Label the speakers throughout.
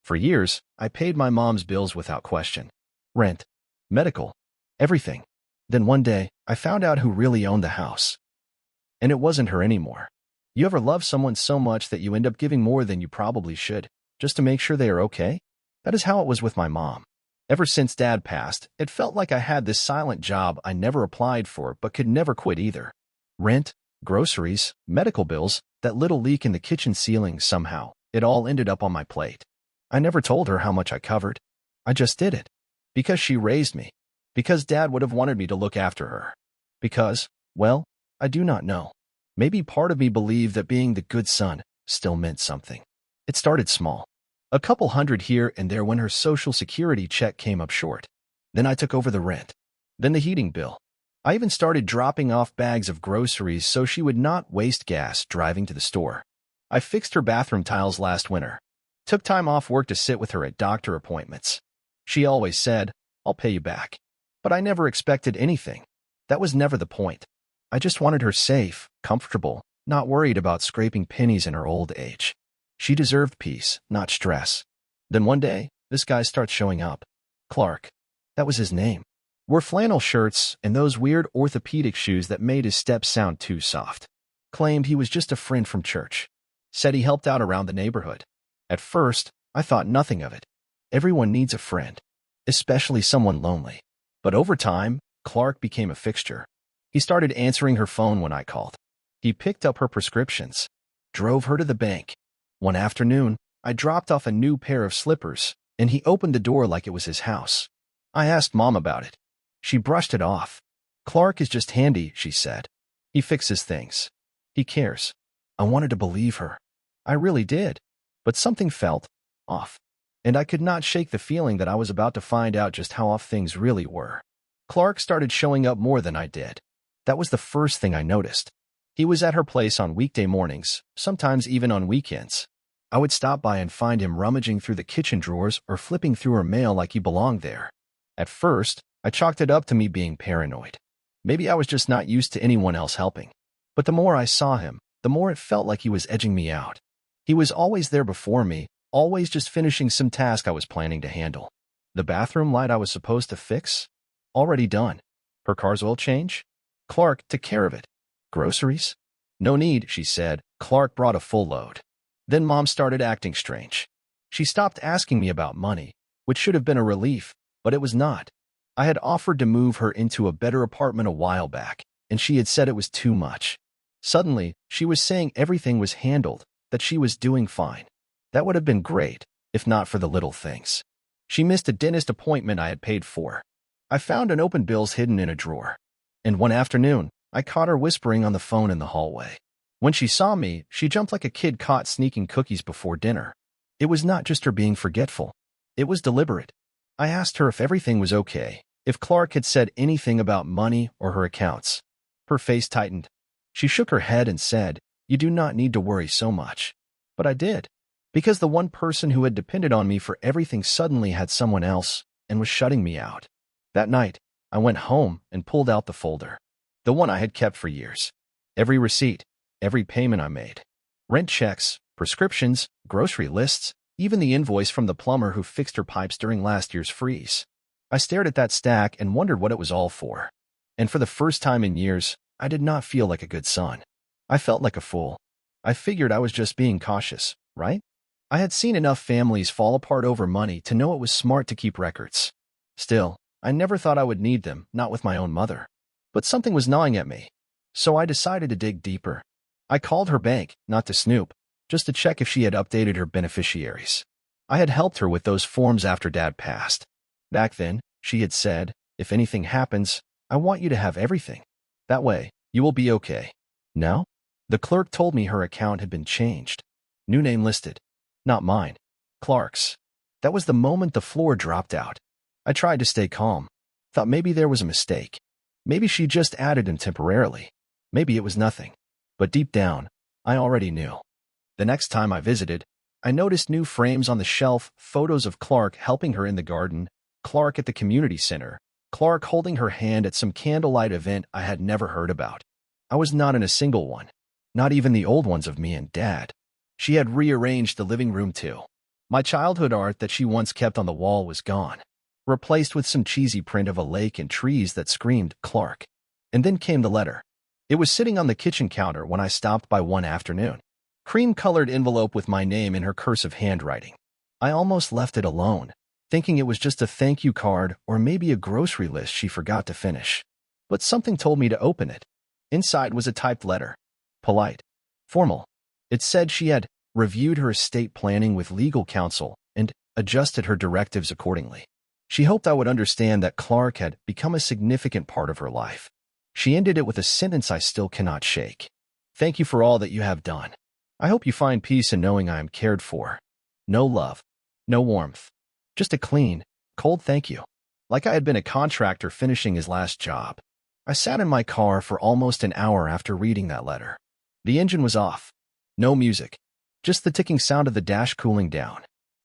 Speaker 1: For years, I paid my mom's bills without question. Rent, medical, everything. Then one day, I found out who really owned the house. And it wasn't her anymore. You ever love someone so much that you end up giving more than you probably should, just to make sure they are okay? That is how it was with my mom. Ever since Dad passed, it felt like I had this silent job I never applied for but could never quit either. Rent, groceries, medical bills, that little leak in the kitchen ceiling somehow, it all ended up on my plate. I never told her how much I covered. I just did it. Because she raised me. Because Dad would have wanted me to look after her. Because, well, I do not know. Maybe part of me believed that being the good son still meant something. It started small. A couple hundred here and there when her Social Security check came up short. Then I took over the rent. Then the heating bill. I even started dropping off bags of groceries so she would not waste gas driving to the store. I fixed her bathroom tiles last winter. Took time off work to sit with her at doctor appointments. She always said, "I'll pay you back." But I never expected anything. That was never the point. I just wanted her safe, comfortable, not worried about scraping pennies in her old age. She deserved peace, not stress. Then one day, this guy starts showing up. Clark. That was his name. Wore flannel shirts and those weird orthopedic shoes that made his steps sound too soft. Claimed he was just a friend from church. Said he helped out around the neighborhood. At first, I thought nothing of it. Everyone needs a friend, especially someone lonely. But over time, Clark became a fixture. He started answering her phone when I called. He picked up her prescriptions, drove her to the bank. One afternoon, I dropped off a new pair of slippers, and he opened the door like it was his house. I asked Mom about it. She brushed it off. Clark is just handy, she said. He fixes things. He cares. I wanted to believe her. I really did. But something felt off. And I could not shake the feeling that I was about to find out just how off things really were. Clark started showing up more than I did. That was the first thing I noticed. He was at her place on weekday mornings, sometimes even on weekends. I would stop by and find him rummaging through the kitchen drawers or flipping through her mail like he belonged there. At first, I chalked it up to me being paranoid. Maybe I was just not used to anyone else helping. But the more I saw him, the more it felt like he was edging me out. He was always there before me, always just finishing some task I was planning to handle. The bathroom light I was supposed to fix? Already done. Her car's oil change? Clark took care of it. Groceries? No need, she said. Clark brought a full load. Then Mom started acting strange. She stopped asking me about money, which should have been a relief, but it was not. I had offered to move her into a better apartment a while back, and she had said it was too much. Suddenly, she was saying everything was handled, that she was doing fine. That would have been great, if not for the little things. She missed a dentist appointment I had paid for. I found unopened bills hidden in a drawer. And one afternoon, I caught her whispering on the phone in the hallway. When she saw me, she jumped like a kid caught sneaking cookies before dinner. It was not just her being forgetful. It was deliberate. I asked her if everything was okay, if Clark had said anything about money or her accounts. Her face tightened. She shook her head and said, "You do not need to worry so much." But I did. Because the one person who had depended on me for everything suddenly had someone else and was shutting me out. That night, I went home and pulled out the folder. The one I had kept for years. Every receipt, every payment I made. Rent checks, prescriptions, grocery lists, even the invoice from the plumber who fixed her pipes during last year's freeze. I stared at that stack and wondered what it was all for. And for the first time in years, I did not feel like a good son. I felt like a fool. I figured I was just being cautious, right? I had seen enough families fall apart over money to know it was smart to keep records. Still, I never thought I would need them, not with my own mother. But something was gnawing at me. So I decided to dig deeper. I called her bank, not to snoop, just to check if she had updated her beneficiaries. I had helped her with those forms after Dad passed. Back then, she had said, "If anything happens, I want you to have everything. That way, you will be okay." Now, the clerk told me her account had been changed. New name listed. Not mine. Clark's. That was the moment the floor dropped out. I tried to stay calm. Thought maybe there was a mistake. Maybe she just added him temporarily. Maybe it was nothing. But deep down, I already knew. The next time I visited, I noticed new frames on the shelf, photos of Clark helping her in the garden, Clark at the community center, Clark holding her hand at some candlelight event I had never heard about. I was not in a single one. Not even the old ones of me and Dad. She had rearranged the living room too. My childhood art that she once kept on the wall was gone, replaced with some cheesy print of a lake and trees that screamed, Clark. And then came the letter. It was sitting on the kitchen counter when I stopped by one afternoon. Cream-colored envelope with my name in her cursive handwriting. I almost left it alone, thinking it was just a thank you card or maybe a grocery list she forgot to finish. But something told me to open it. Inside was a typed letter. Polite. Formal. It said she had reviewed her estate planning with legal counsel and adjusted her directives accordingly. She hoped I would understand that Clark had become a significant part of her life. She ended it with a sentence I still cannot shake. Thank you for all that you have done. I hope you find peace in knowing I am cared for. No love. No warmth. Just a clean, cold thank you. Like I had been a contractor finishing his last job. I sat in my car for almost an hour after reading that letter. The engine was off. No music. Just the ticking sound of the dash cooling down.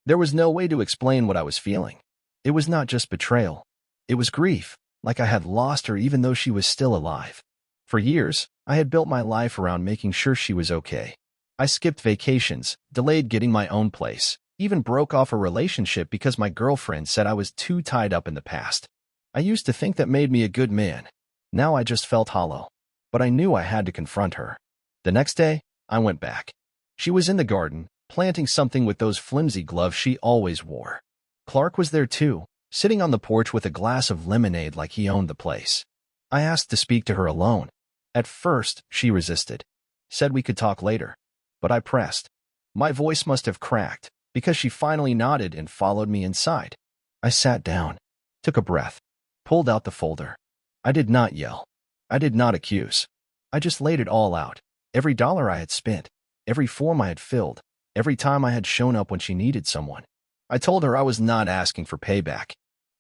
Speaker 1: There was no way to explain what I was feeling. It was not just betrayal. It was grief, like I had lost her even though she was still alive. For years, I had built my life around making sure she was okay. I skipped vacations, delayed getting my own place, even broke off a relationship because my girlfriend said I was too tied up in the past. I used to think that made me a good man. Now I just felt hollow. But I knew I had to confront her. The next day, I went back. She was in the garden, planting something with those flimsy gloves she always wore. Clark was there too, sitting on the porch with a glass of lemonade like he owned the place. I asked to speak to her alone. At first, she resisted. Said we could talk later. But I pressed. My voice must have cracked, because she finally nodded and followed me inside. I sat down, took a breath, pulled out the folder. I did not yell. I did not accuse. I just laid it all out. Every dollar I had spent, every form I had filled, every time I had shown up when she needed someone. I told her I was not asking for payback.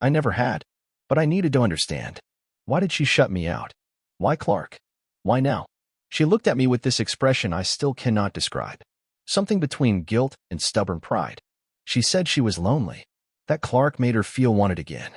Speaker 1: I never had. But I needed to understand. Why did she shut me out? Why Clark? Why now? She looked at me with this expression I still cannot describe. Something between guilt and stubborn pride. She said she was lonely. That Clark made her feel wanted again.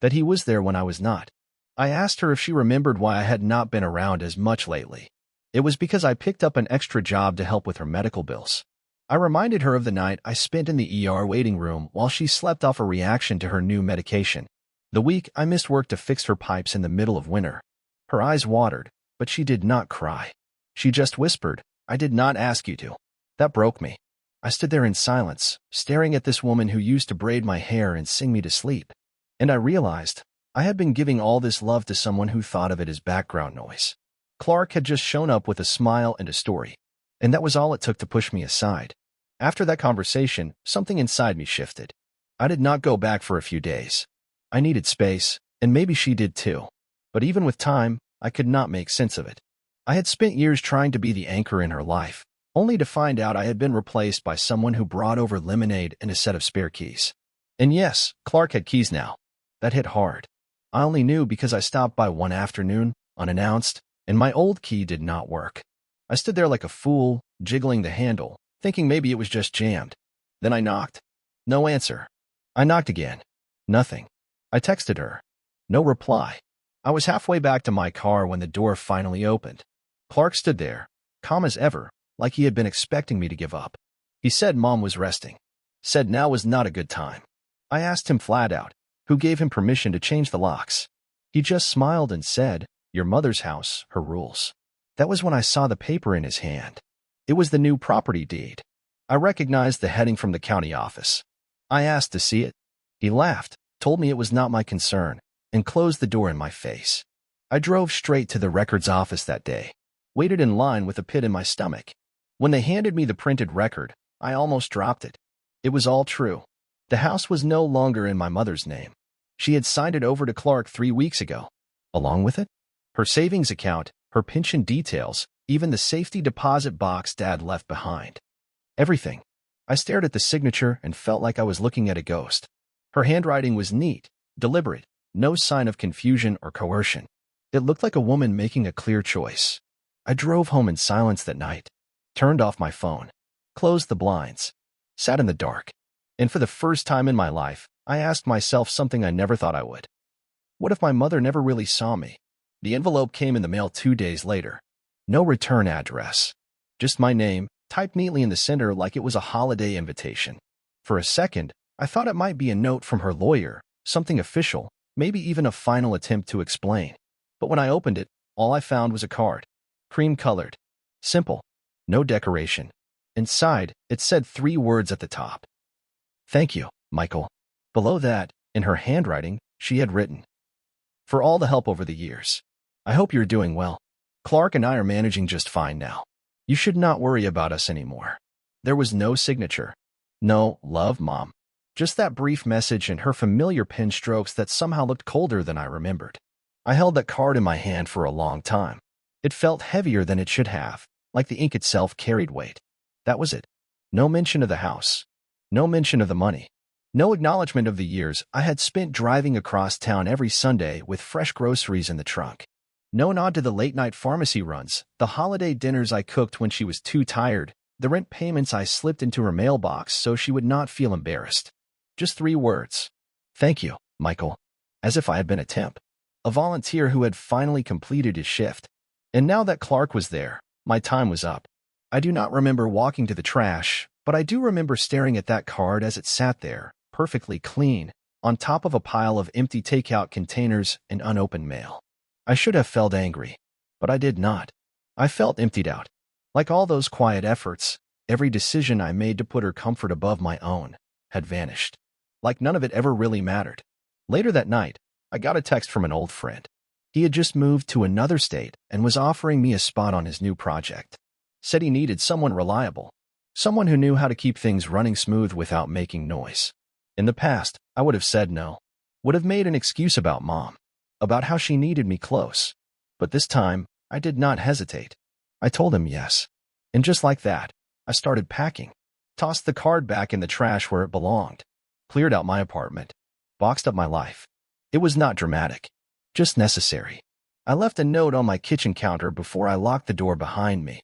Speaker 1: That he was there when I was not. I asked her if she remembered why I had not been around as much lately. It was because I picked up an extra job to help with her medical bills. I reminded her of the night I spent in the ER waiting room while she slept off a reaction to her new medication. The week I missed work to fix her pipes in the middle of winter. Her eyes watered, but she did not cry. She just whispered, I did not ask you to. That broke me. I stood there in silence, staring at this woman who used to braid my hair and sing me to sleep. And I realized I had been giving all this love to someone who thought of it as background noise. Clark had just shown up with a smile and a story. And that was all it took to push me aside. After that conversation, something inside me shifted. I did not go back for a few days. I needed space, and maybe she did too. But even with time, I could not make sense of it. I had spent years trying to be the anchor in her life, only to find out I had been replaced by someone who brought over lemonade and a set of spare keys. And yes, Clark had keys now. That hit hard. I only knew because I stopped by one afternoon, unannounced, and my old key did not work. I stood there like a fool, jiggling the handle, thinking maybe it was just jammed. Then I knocked. No answer. I knocked again. Nothing. I texted her. No reply. I was halfway back to my car when the door finally opened. Clark stood there, calm as ever, like he had been expecting me to give up. He said Mom was resting. Said now was not a good time. I asked him flat out, who gave him permission to change the locks. He just smiled and said, your mother's house, her rules. That was when I saw the paper in his hand. It was the new property deed. I recognized the heading from the county office. I asked to see it. He laughed, told me it was not my concern, and closed the door in my face. I drove straight to the records office that day, waited in line with a pit in my stomach. When they handed me the printed record, I almost dropped it. It was all true. The house was no longer in my mother's name. She had signed it over to Clark 3 weeks ago. Along with it, her savings account, her pension details, even the safety deposit box Dad left behind. Everything. I stared at the signature and felt like I was looking at a ghost. Her handwriting was neat, deliberate, no sign of confusion or coercion. It looked like a woman making a clear choice. I drove home in silence that night, turned off my phone, closed the blinds, sat in the dark. And for the first time in my life, I asked myself something I never thought I would. What if my mother never really saw me? The envelope came in the mail 2 days later. No return address. Just my name, typed neatly in the center like it was a holiday invitation. For a second, I thought it might be a note from her lawyer, something official, maybe even a final attempt to explain. But when I opened it, all I found was a card. Cream-colored. Simple. No decoration. Inside, it said 3 words at the top. Thank you, Michael. Below that, in her handwriting, she had written, for all the help over the years. I hope you're doing well. Clark and I are managing just fine now. You should not worry about us anymore. There was no signature. No, love, Mom. Just that brief message and her familiar pen strokes that somehow looked colder than I remembered. I held that card in my hand for a long time. It felt heavier than it should have, like the ink itself carried weight. That was it. No mention of the house. No mention of the money. No acknowledgement of the years I had spent driving across town every Sunday with fresh groceries in the trunk. No nod to the late-night pharmacy runs, the holiday dinners I cooked when she was too tired, the rent payments I slipped into her mailbox so she would not feel embarrassed. Just 3 words. Thank you, Michael. As if I had been a temp. A volunteer who had finally completed his shift. And now that Clark was there, my time was up. I do not remember walking to the trash, but I do remember staring at that card as it sat there, perfectly clean, on top of a pile of empty takeout containers and unopened mail. I should have felt angry, but I did not. I felt emptied out. Like all those quiet efforts, every decision I made to put her comfort above my own had vanished. Like none of it ever really mattered. Later that night, I got a text from an old friend. He had just moved to another state and was offering me a spot on his new project. Said he needed someone reliable, someone who knew how to keep things running smooth without making noise. In the past, I would have said no, would have made an excuse about Mom, about how she needed me close. But this time, I did not hesitate. I told him yes. And just like that, I started packing, tossed the card back in the trash where it belonged, cleared out my apartment, boxed up my life. It was not dramatic, just necessary. I left a note on my kitchen counter before I locked the door behind me.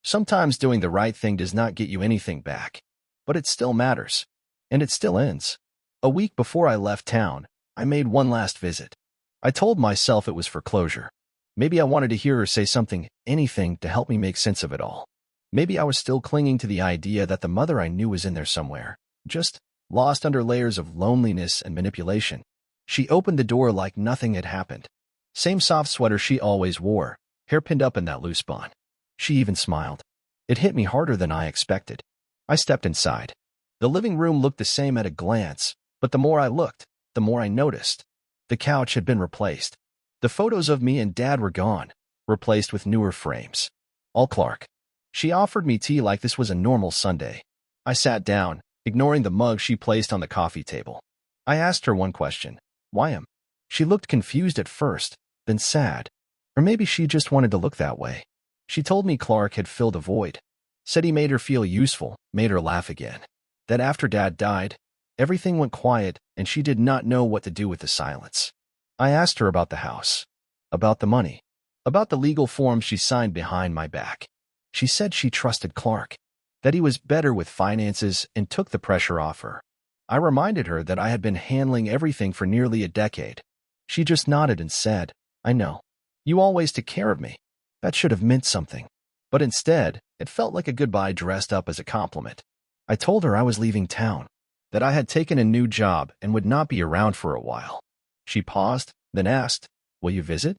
Speaker 1: Sometimes doing the right thing does not get you anything back, but it still matters. And it still ends. A week before I left town, I made one last visit. I told myself it was for closure. Maybe I wanted to hear her say something, anything, to help me make sense of it all. Maybe I was still clinging to the idea that the mother I knew was in there somewhere, just lost under layers of loneliness and manipulation. She opened the door like nothing had happened. Same soft sweater she always wore, hair pinned up in that loose bun. She even smiled. It hit me harder than I expected. I stepped inside. The living room looked the same at a glance, but the more I looked, the more I noticed. The couch had been replaced. The photos of me and Dad were gone, replaced with newer frames. All Clark. She offered me tea like this was a normal Sunday. I sat down, ignoring the mug she placed on the coffee table. I asked her one question. Why him? She looked confused at first, then sad. Or maybe she just wanted to look that way. She told me Clark had filled a void. Said he made her feel useful, made her laugh again. That after Dad died, everything went quiet and she did not know what to do with the silence. I asked her about the house, about the money, about the legal forms she signed behind my back. She said she trusted Clark, that he was better with finances and took the pressure off her. I reminded her that I had been handling everything for nearly a decade. She just nodded and said, I know. You always took care of me. That should have meant something. But instead, it felt like a goodbye dressed up as a compliment. I told her I was leaving town, that I had taken a new job and would not be around for a while. She paused, then asked, Will you visit?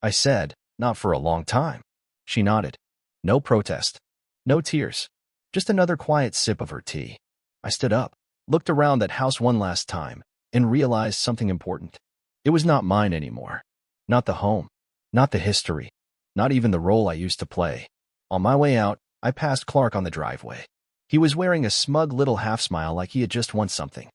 Speaker 1: I said, Not for a long time. She nodded. No protest. No tears. Just another quiet sip of her tea. I stood up, looked around that house one last time, and realized something important. It was not mine anymore. Not the home. Not the history. Not even the role I used to play. On my way out, I passed Clark on the driveway. He was wearing a smug little half-smile like he had just won something.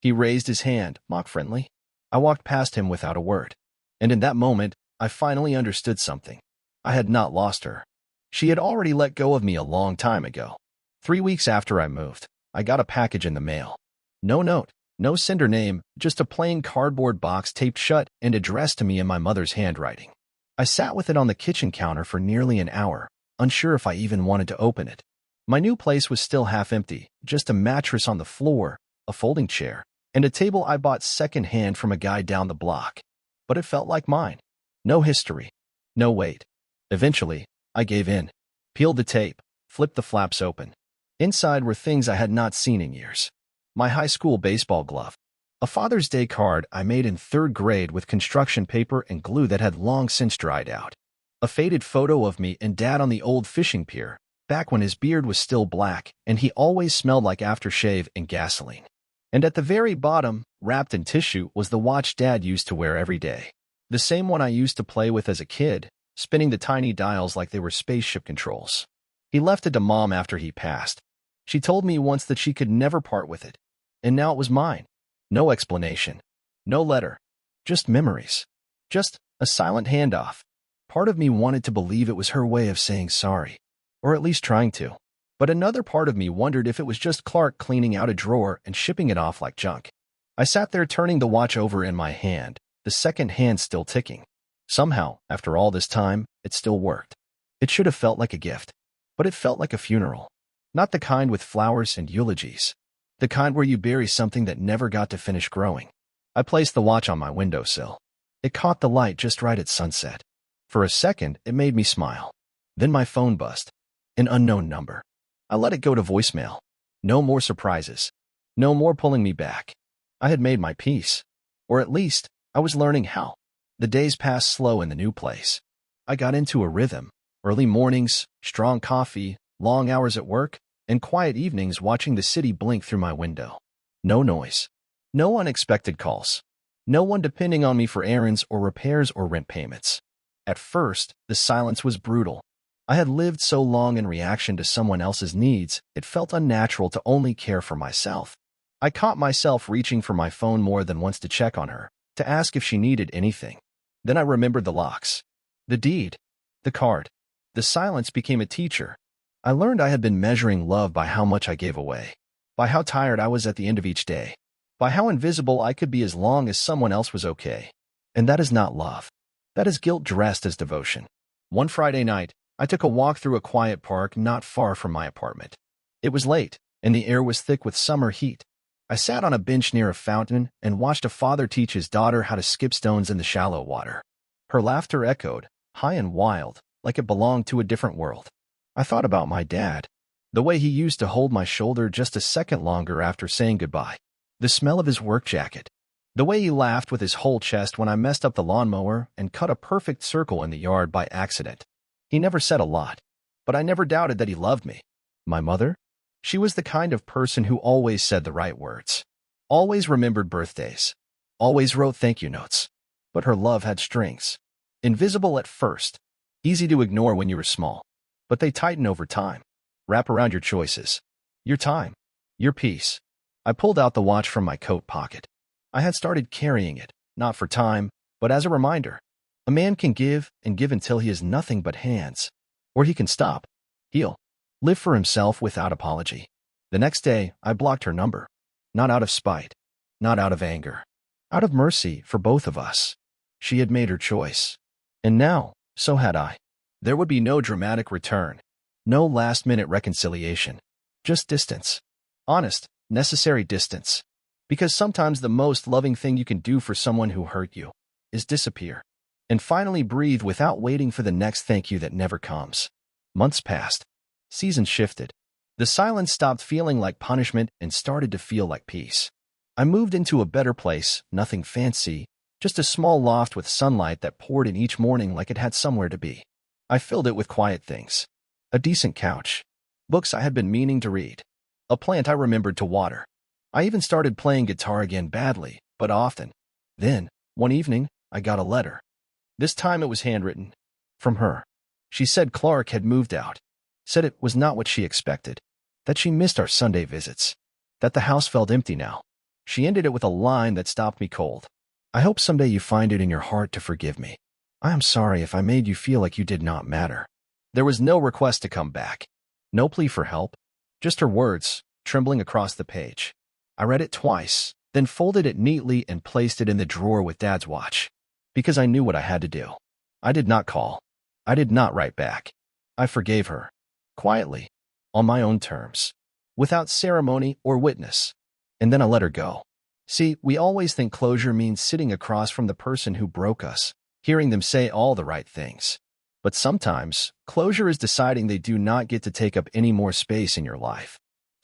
Speaker 1: He raised his hand, mock-friendly. I walked past him without a word. And in that moment, I finally understood something. I had not lost her. She had already let go of me a long time ago. 3 weeks after I moved, I got a package in the mail. No note, no sender name, just a plain cardboard box taped shut and addressed to me in my mother's handwriting. I sat with it on the kitchen counter for nearly an hour, unsure if I even wanted to open it. My new place was still half empty, just a mattress on the floor, a folding chair, and a table I bought secondhand from a guy down the block. But it felt like mine. No history. No weight. Eventually, I gave in. Peeled the tape, flipped the flaps open. Inside were things I had not seen in years. My high school baseball glove. A Father's Day card I made in 3rd grade with construction paper and glue that had long since dried out. A faded photo of me and Dad on the old fishing pier, back when his beard was still black and he always smelled like aftershave and gasoline. And at the very bottom, wrapped in tissue, was the watch Dad used to wear every day. The same one I used to play with as a kid, spinning the tiny dials like they were spaceship controls. He left it to Mom after he passed. She told me once that she could never part with it. And now it was mine. No explanation. No letter. Just memories. Just a silent handoff. Part of me wanted to believe it was her way of saying sorry. Or at least trying to. But another part of me wondered if it was just Clark cleaning out a drawer and shipping it off like junk. I sat there turning the watch over in my hand, the second hand still ticking. Somehow, after all this time, it still worked. It should have felt like a gift. But it felt like a funeral. Not the kind with flowers and eulogies. The kind where you bury something that never got to finish growing. I placed the watch on my windowsill. It caught the light just right at sunset. For a second, it made me smile. Then my phone buzzed. An unknown number. I let it go to voicemail. No more surprises. No more pulling me back. I had made my peace. Or at least, I was learning how. The days passed slow in the new place. I got into a rhythm. Early mornings, strong coffee, long hours at work, and quiet evenings watching the city blink through my window. No noise. No unexpected calls. No one depending on me for errands or repairs or rent payments. At first, the silence was brutal. I had lived so long in reaction to someone else's needs, it felt unnatural to only care for myself. I caught myself reaching for my phone more than once to check on her, to ask if she needed anything. Then I remembered the locks. The deed. The card. The silence became a teacher. I learned I had been measuring love by how much I gave away, by how tired I was at the end of each day, by how invisible I could be as long as someone else was okay. And that is not love. That is guilt dressed as devotion. One Friday night, I took a walk through a quiet park not far from my apartment. It was late, and the air was thick with summer heat. I sat on a bench near a fountain and watched a father teach his daughter how to skip stones in the shallow water. Her laughter echoed, high and wild, like it belonged to a different world. I thought about my dad, the way he used to hold my shoulder just a second longer after saying goodbye, the smell of his work jacket, the way he laughed with his whole chest when I messed up the lawnmower and cut a perfect circle in the yard by accident. He never said a lot, but I never doubted that he loved me. My mother? She was the kind of person who always said the right words, always remembered birthdays, always wrote thank you notes. But her love had strings. Invisible at first, easy to ignore when you were small. But they tighten over time. Wrap around your choices. Your time. Your peace. I pulled out the watch from my coat pocket. I had started carrying it, not for time, but as a reminder. A man can give and give until he has nothing but hands. Or he can stop, heal, live for himself without apology. The next day, I blocked her number. Not out of spite. Not out of anger. Out of mercy for both of us. She had made her choice. And now, so had I. There would be no dramatic return, no last-minute reconciliation, just distance. Honest, necessary distance. Because sometimes the most loving thing you can do for someone who hurt you is disappear and finally breathe without waiting for the next thank you that never comes. Months passed. Seasons shifted. The silence stopped feeling like punishment and started to feel like peace. I moved into a better place, nothing fancy, just a small loft with sunlight that poured in each morning like it had somewhere to be. I filled it with quiet things. A decent couch. Books I had been meaning to read. A plant I remembered to water. I even started playing guitar again badly, but often. Then, one evening, I got a letter. This time it was handwritten. From her. She said Clark had moved out. Said it was not what she expected. That she missed our Sunday visits. That the house felt empty now. She ended it with a line that stopped me cold. I hope someday you find it in your heart to forgive me. I am sorry if I made you feel like you did not matter. There was no request to come back. No plea for help. Just her words, trembling across the page. I read it twice, then folded it neatly and placed it in the drawer with Dad's watch. Because I knew what I had to do. I did not call. I did not write back. I forgave her. Quietly. On my own terms. Without ceremony or witness. And then I let her go. See, we always think closure means sitting across from the person who broke us, hearing them say all the right things. But sometimes, closure is deciding they do not get to take up any more space in your life.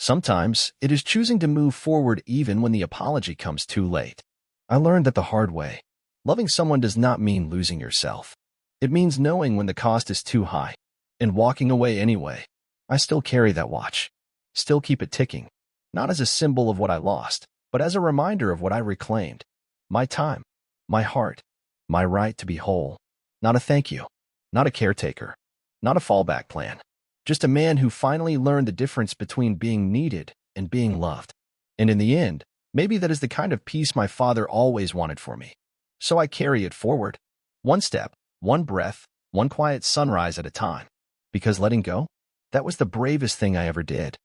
Speaker 1: Sometimes it is choosing to move forward even when the apology comes too late. I learned that the hard way. Loving someone does not mean losing yourself. It means knowing when the cost is too high and walking away anyway. I still carry that watch. Still keep it ticking. Not as a symbol of what I lost, but as a reminder of what I reclaimed. My time, my heart, my right to be whole. Not a thank you. Not a caretaker. Not a fallback plan. Just a man who finally learned the difference between being needed and being loved. And in the end, maybe that is the kind of peace my father always wanted for me. So I carry it forward. One step, one breath, one quiet sunrise at a time. Because letting go, that was the bravest thing I ever did.